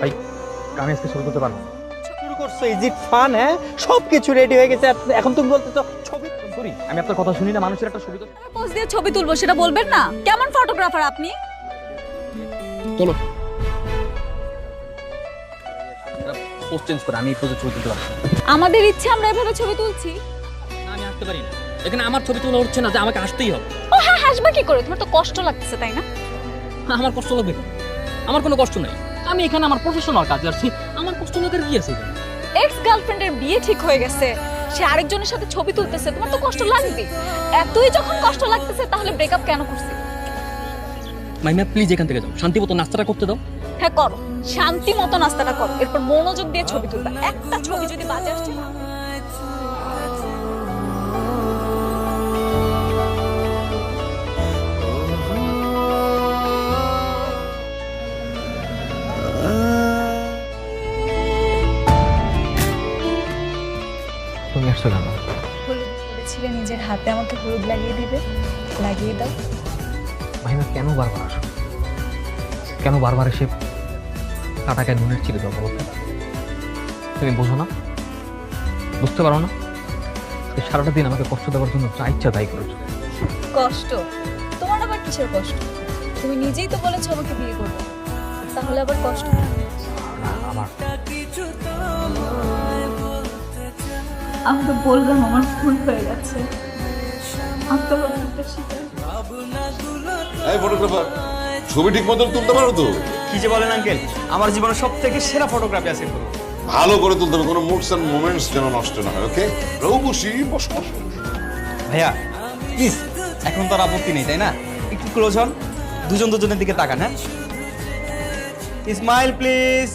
ভাই আমি আজকে শুরু করতে পারবো না। শুরু করছো, ইজ ইট ফান? হ্যাঁ, সবকিছু রেডি হয়ে গেছে, এখন তুমি বলতেছো ছবি করি আমি আপনার কথা শুনি না, মানুষের একটা ছবি তো পোজ দিয়ে ছবি তুলবো সেটা বলবেন না? কেমন ফটোগ্রাফার আপনি? চলো পোস্ট চেঞ্জ করে আমি এই পোজে ছবি তুলতে পারবো না। আমাদের ইচ্ছে আমরা এভাবে ছবি তুলছি। আমি আসতে পারি না, এখানে আমার ছবি তোলা হচ্ছে না যে আমাকে আসতেই হবে। ও হ্যাঁ, হাসবা কি করে? তোমার তো কষ্ট লাগতেছে তাই না? আমার কষ্ট লাগবে কেন? আমার কোনো কষ্ট নেই, আমি এখানে আমার প্রফেশনাল কাজে আসছি, আমার কষ্ট লাগার কি আছে এখানে? এক্স গার্লফ্রেন্ডের বিয়ে ঠিক হয়ে গেছে, সে আরেকজনের সাথে ছবি তুলতেছে, তোমার তো কষ্ট লাগবে। এতই যখন কষ্ট লাগতেছে তাহলে ব্রেকআপ কেন করছিস? মাইমা প্লিজ এখান থেকে যাও, শান্তি মতো নাস্তাটা করতে দাও। হ্যাঁ করো, শান্তি মতো নাস্তাটা করো, এরপর মনোযোগ দিয়ে ছবি তুলবা। একটা ছবি যদি বাজে আসছে না। তুমি আসছো কেন? হলুদ বলেছিলে নিজের হাতে আমাকে হলুদ লাগিয়ে দিবে, লাগিয়ে দাও। মাইমা কেন বারবার আসো? কেন বারবার এসে কাটাকে নুনের চিড়ে দাও বলতে? তুমি বোঝো না, বুঝতে পারো না? এই সারাটা দিন আমাকে কষ্ট দেওয়ার জন্য যা ইচ্ছা তাই করেছো। কষ্ট? তোমার আবার কিসের কষ্ট? তুমি নিজেই তো বলেছো আমাকে বিয়ে করবে, তাহলে আবার কষ্ট? না, আমার আমি তো বললাম আমার ভুল হয়ে গেছে। আত্মহত্যার শিকার। এই ফটোগ্রাফার, ছবি ঠিক মতো তুলতে পারো তো? কি যে বলেন আঙ্কেল, আমার জীবনের সবথেকে সেরা ফটোগ্রাফি আছে এগুলো। ভালো করে তুলতে হবে, কোনো মুডস এন্ড মোমেন্টস যেন নষ্ট না হয়। ওকে, রঘু বসি, বস বস। ভাইয়া প্লিজ, এখন তো আর আপত্তি নেই তাই না? একটু ক্লোজ হন, দুজন দুজনের দিকে তাকান। হ্যাঁ, স্মাইল প্লিজ।